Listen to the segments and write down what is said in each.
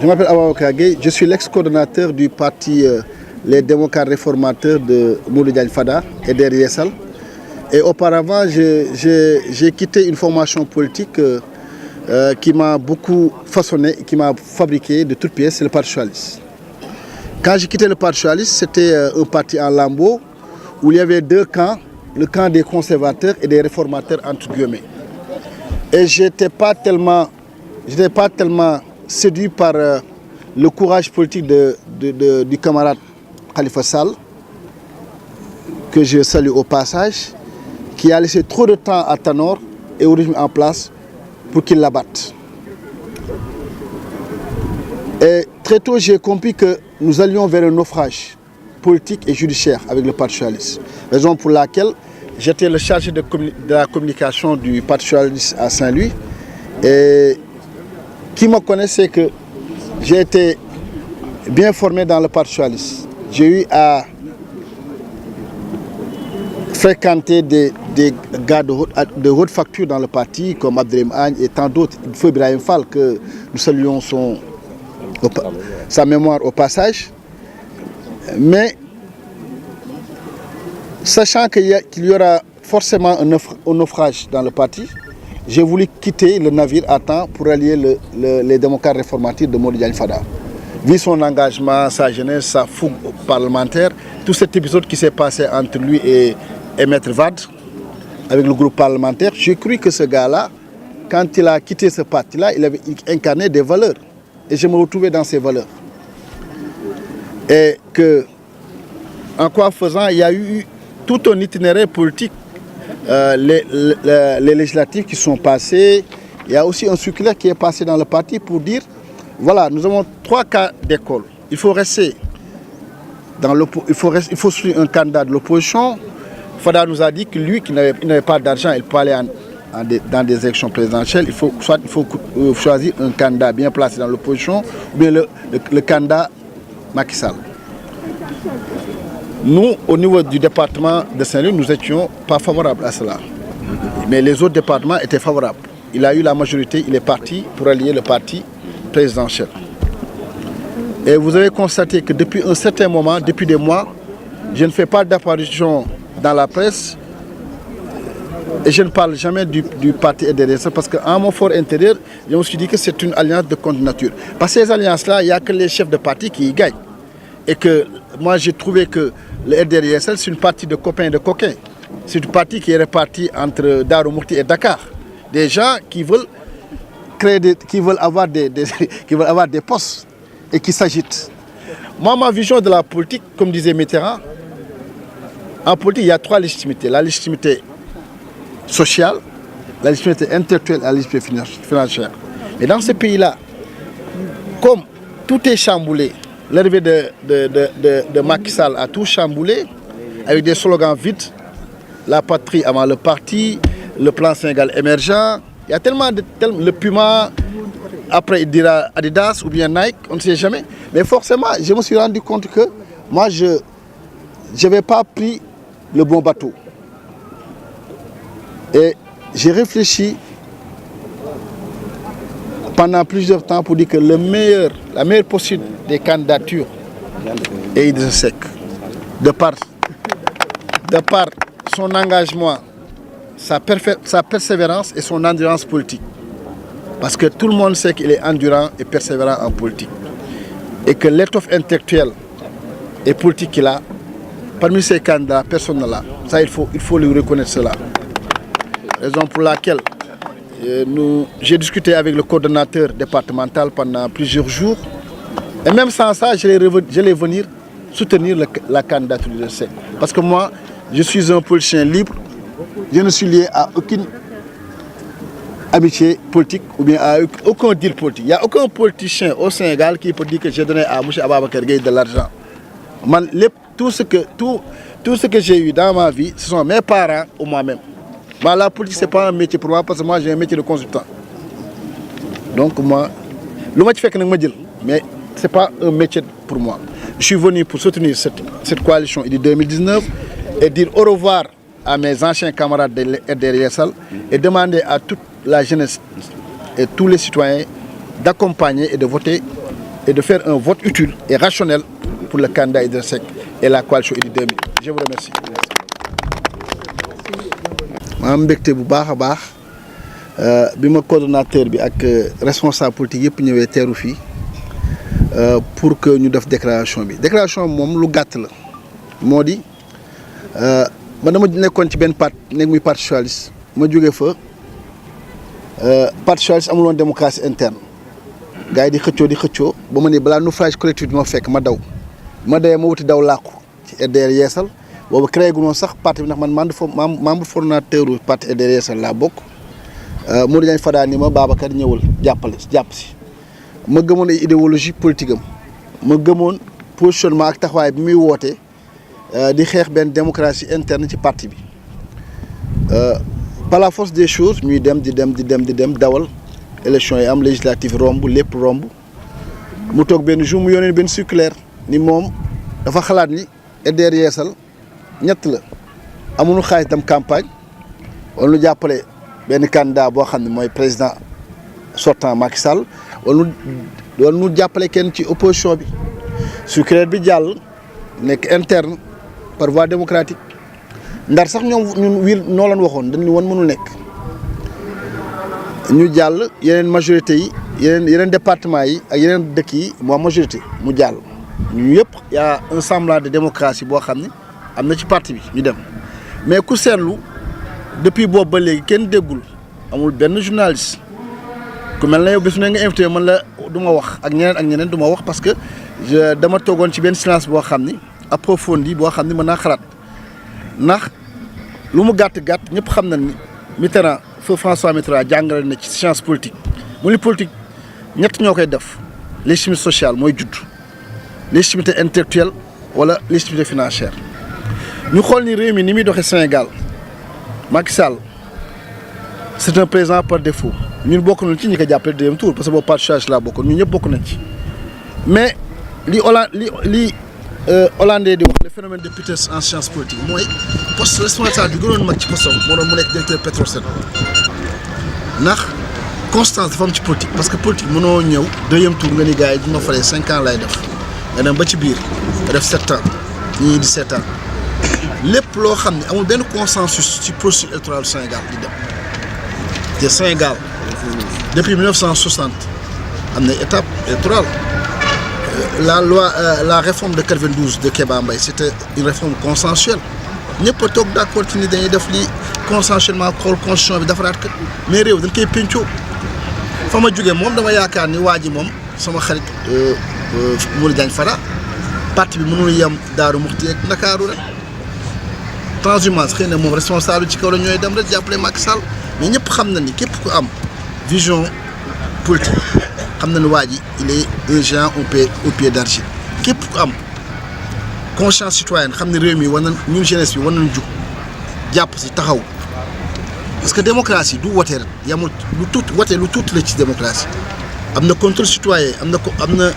Je m'appelle Ababacar Gueye, je suis l'ex-coordonnateur du parti Les démocrates réformateurs de Modou Diagne Fada et derrière ça. Et auparavant, j'ai quitté une formation politique qui m'a beaucoup façonné, qui m'a fabriqué de toutes pièces, c'est le Parti socialiste. Quand j'ai quitté le Parti socialiste, c'était un parti en lambeaux où il y avait deux camps, le camp des conservateurs et des réformateurs entre guillemets. Et je n'étais pas tellement séduit par le courage politique du camarade Khalifa Sall, que je salue au passage, qui a laissé trop de temps à Tanor et au régime en place pour qu'il l'abatte. Et très tôt, j'ai compris que nous allions vers un naufrage politique et judiciaire avec le Parti socialiste. Raison pour laquelle j'étais le chargé de la communication du Parti socialiste à Saint-Louis. Et qui me connaît sait que j'ai été bien formé dans le Parti socialiste. J'ai eu à fréquenter des gars de haute facture dans le parti, comme Abdelrahim Agne et tant d'autres. Il faut Ibrahim Fall, que nous saluons sa mémoire au passage. Mais sachant qu'il y aura forcément un naufrage dans le parti, j'ai voulu quitter le navire à temps pour allier les démocrates réformateurs de Modou Diagne Fada. Vu son engagement, sa jeunesse, sa fougue parlementaire, tout cet épisode qui s'est passé entre lui et Maître Wade, avec le groupe parlementaire, j'ai cru que ce gars-là, quand il a quitté ce parti-là, il avait incarné des valeurs. Et je me retrouvais dans ces valeurs. Et que, en quoi faisant, il y a eu tout un itinéraire politique. Les législatives qui sont passées, il y a aussi un circulaire qui est passé dans le parti pour dire, voilà, nous avons 3 cas d'école. Il faut rester il faut suivre un candidat de l'opposition. Fada nous a dit que lui, qui n'avait pas d'argent, il peut aller dans des élections présidentielles. Il faut choisir un candidat bien placé dans l'opposition, ou bien le candidat Macky Sall. Nous, au niveau du département de Saint-Louis, nous n'étions pas favorables à cela. Mais les autres départements étaient favorables. Il a eu la majorité, il est parti pour allier le parti présidentiel. Et vous avez constaté que depuis un certain moment, depuis des mois, je ne fais pas d'apparition dans la presse et je ne parle jamais du parti RDS parce qu'en mon fort intérieur, je me suis dit que c'est une alliance de contre nature. Parce que ces alliances-là, il n'y a que les chefs de parti qui y gagnent. Et que moi, j'ai trouvé que le RDSL, c'est une partie de copains et de coquins. C'est une partie qui est répartie entre Darou Mouhty et Dakar. Des gens qui veulent avoir des postes et qui s'agitent. Moi, ma vision de la politique, comme disait Mitterrand, en politique, il y a 3 légitimités. La légitimité sociale, la légitimité intellectuelle et la légitimité financière. Et dans ce pays-là, comme tout est chamboulé, l'arrivée de Macky Sall a tout chamboulé avec des slogans vides. La patrie avant le parti, le plan Sénégal émergent. Il y a tellement le Puma, après il dira Adidas ou bien Nike, on ne sait jamais. Mais forcément, je me suis rendu compte que moi, je n'avais pas pris le bon bateau. Et j'ai réfléchi pendant plusieurs temps pour dire que la meilleure possible des candidatures est Idrissa Seck. De par son engagement, sa persévérance et son endurance politique. Parce que tout le monde sait qu'il est endurant et persévérant en politique. Et que l'étoffe intellectuelle et politique qu'il a, parmi ces candidats, personne ne l'a. Ça, il faut lui reconnaître cela. Raison pour laquelle j'ai discuté avec le coordonnateur départemental pendant plusieurs jours. Et même sans ça, j'allais venir soutenir la candidature de Seck. Parce que moi, je suis un politicien libre. Je ne suis lié à aucune amitié politique ou bien à aucun deal politique. Il n'y a aucun politicien au Sénégal qui peut dire que j'ai donné à M. Ababacar Gueye de l'argent. Tout ce que j'ai eu dans ma vie, ce sont mes parents ou moi-même. Mais la politique, ce n'est pas un métier pour moi parce que moi, j'ai un métier de consultant. Donc, moi, le métier fait que je me dis, mais ce n'est pas un métier pour moi. Je suis venu pour soutenir cette coalition de 2019 et dire au revoir à mes anciens camarades de RDSL et demander à toute la jeunesse et tous les citoyens d'accompagner et de voter et de faire un vote utile et rationnel pour le candidat Idrissa Seck et la coalition Idy 2000. Je vous remercie. ma am mbégte bu baax a baax bi ma coordonnateur bi ak responsable politique yëpp ñëwee teeru fii pour que ñu def déclaration bi moom lu gàtt la moo di man dama nekkoon ci benn nekk muy parti socialiste ma jógee fa parti socialiste amuloon démocratie interne gars yi di xëccoo ba ma ne balaa naufrage collectif bi ma fekk ma daw ma wuti daw làqu ci RDR Yeesal boobu créé gu noonu sax parti bi ndax man membre fondateur parti RDR Yeesal laa bokk Modou Diagne Fada ni ma Babacar ñëwal jàpp si ma gëmoon ay idéologie politique am ma gëmoon positionnement ak taxawaay bi muy woote di xeex benn démocratie interne ci parti bi par la force des choses ñuy dem di dem dawal élection yi am législative romb lépp romb mu toog benn jour mu yónnee benn circulaire ni moom dafa xalaat ni RDR Yeesal ñett la amuñu xaalis dem campagne wala ñu jàppale benn candidat boo xam ne mooy président sortant Macky Sall wala ñu jàppale kenn ci opposition bi circulaire bi jàll nekk interne par voie démocratique ndar sax ñun wiir noo leen waxoon dañu woon mënul nekk ñu jàll yeneen majorité yi yeneen département yi ak yeneen dëkk yi moo majorité mu jàll ñu yëpp y a un semblant de démocratie boo xam ne am na ci parti bi ñu dem mais ku seetlu depuis boobu ba léegi kenn déggul amul benn journaliste ku mel na yow bés ne nga invité man la du ma wax ak ñeneen du ma wax parce que dama toogoon ci benn silence boo xam ni approfondi boo xam ni mën naa xalaat ndax lu mu gàtt ñëpp xam na ni Mitterrand feu François Mitterrand jàngale na ci science politique mu ni politique ñett ñoo koy def légitimité sociale mooy judd légitimité intellectuelle wala légitimité financière ñu xool ni réew mi ni muy doxee Sénégal Macky Sall c'est un président par défaut ñun bokk nañ ci ñi ko jàppale deuxième tour parce que boobu parti socialiste laa bokkoon ñun ñëpp bokk nañ ci mais li Hollandais di wax le phénomène de Peters en science politique mooy poste responsable bi gënoon mag ci poste moo doon mu nekk directeur Petrosen ndax constance dafa am ci politique parce que politique mënoo ñëw deuxième tour nga ni gars yi bu ma falee 5 ans lay def nga dem ba ci biir nga def 7 ans ñii di 7 ans lépp loo xam ne amul benn consensus ci processus électoral Sénégal di dem te Sénégal depuis 1960 am na étape électorale la réforme de 92 de Kéba Mbaye c'était une réforme consensuelle ñëpp a toog d'accord ci ni dañuy def li consensuellement xool constitution bi defaraat ko mais réew dañ koy pencoo fa ma jógee moom dama yaakaar ni waa ji moom sama xarit Modou Diagne Fada parti bi mënul yem Daaru Muxti ak Ndakaaru rek transhumance xëy na moom responsable ci kaw la ñooy dem rek jàppale Macky Sall mais ñëpp xam na ni képp ku am vision politique xam na ni waa ji il est un géant au pied d'argile képp ku am conscience citoyenne xam ne réew mi war nañ ñun jeunesse bi war nañ jug jàpp si taxaw parce que démocratie du wote rek yamul lu tuuti wote lu tuuti la ci démocratie am na contrôle citoyen am na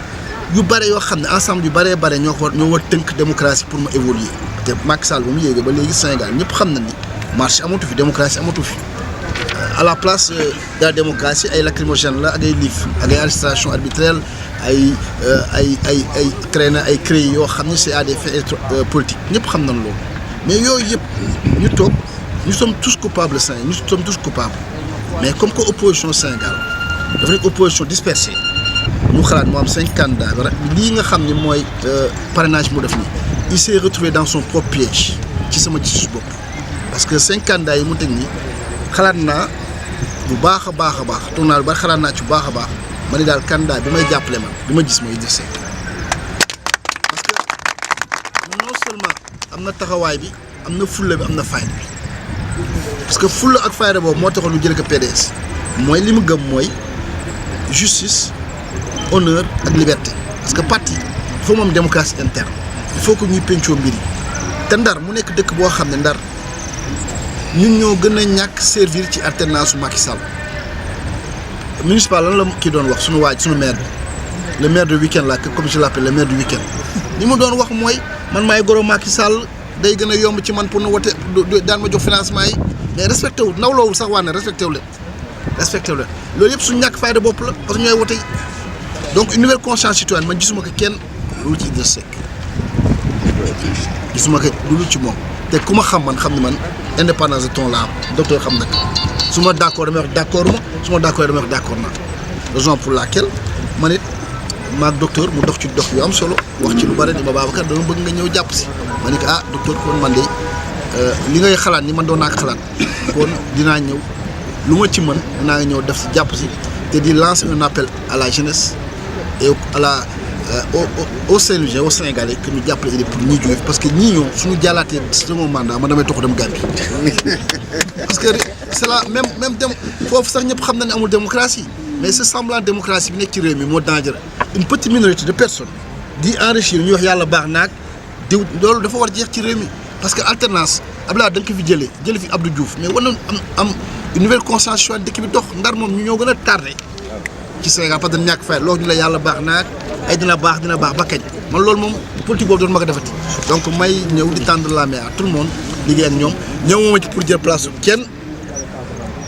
yu bare yoo xam ne ensemble yu bare ñoo war tënk démocratie pour mu évoluer te Macky Sall ba mu yéegee ba léegi Sénégal ñëpp xam na ni marché amatu fi démocratie amatu fi à la place de la démocratie ay lacrymogène la ak ay liif ak ay arrestation arbitraire ay créé na ay créé yoo xam ne c'est à des faits politiques ñëpp xam nañ loolu mais yooyu yëpp ñu toog nous sommes tous coupables Sénégal nous sommes tous coupables mais comme que opposition Sénégal dafa nekk opposition dispersée ñu xalaat moo am 5 candidats lii nga xam ne mooy parrainage mu def nii il s'est retrouvé dans son propre piège ci sama gis bopp parce que 5 candidats yi mu teg nii xalaat naa bu baax a baax toog naa lu bari xalaat naa ci bu baax a baax ma ne daal candidat bi may jàppale man bi ma gis mooy Idrissa Seck parce que non seulement am na taxawaay bi am na fulla bi am na fayda bi parce que fulla ak fayda boobu moo taxoon ñu jëlee ko PDS mooy li mu gëm mooy justice honneur ak liberté parce que parti il faut moom démocratie interne il faut que ñuy pencoo mbir yi te Ndar mu nekk dëkk boo xam ne Ndar ñun ñoo gën a ñàkk servir ci alternance su Macky Sall municipal lan la kii doon wax suñu maire bi le maire de week-end là comme je l'appelle le maire du week-end li mu doon wax mooy man maay goro Macky Sall day gën a yomb ci man pour na wote daan ma jox financement yi mais respecté wul nawloowul sax waa ne respecté wu leen loolu yëpp suñu ñàkk fayda bopp la parce que ñooy wote yi donc une nouvelle conscience citoyenne man gisuma ko kenn lu ci Idrissa Seck gisuma ko lu ci moom te ku ma xam ne man indépendance de ton la am docteur xam na ko su ma d'accord damay wax d'accord ma su ma d'accord damay wax d'accord naa raison pour laquelle man it maag docteur mu dox ci dox yu am solo wax ci lu bari ni ma Babacar dama bëgg nga ñëw jàpp si ma ne ko ah docteur kon man de li ngay xalaat ni man doon naa ko xalaat kon dinaa ñëw lu ma ci mën dinaa ñëw def si jàpp si te di lancer un appel à la jeunesse et à la au Saint-Louisien au Sénégalais que ñu jàppale Idy pour ñii jóge parce que ñii ñoo suñu jàllaatee second mandat man damay tox dem Gambie parce que c'est la même dem foofu sax ñëpp xam na ne amul démocratie mais ce semblant démocratie bi nekk ci réew mi moo dangereux une petite minorité de personnes di enrichir ñuy wax yàlla baax naag diw loolu dafa war jeex ci réew mi parce que alternance Abdoulaye da nga ko fi jëlee fi Abdou Diouf mais war na am une nouvelle conscience dëkk bi dox ndar moom ñu ñoo gën a tardé ci Sénégal parce que ñàkk fay loolu ñu la yàlla baax naag ay dina baax ba kañ man loolu moom politique boobu doon ma ko defati donc may ñëw di tendre la main à tout le monde liggéey ak ñoom ñëwuma ci pour jël place kenn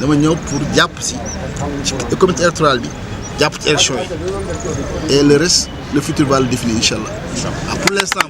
dama ñëw pour jàpp si comité électoral bi jàpp ci élection yi et le reste le futur va le définir incha allah pour l'instant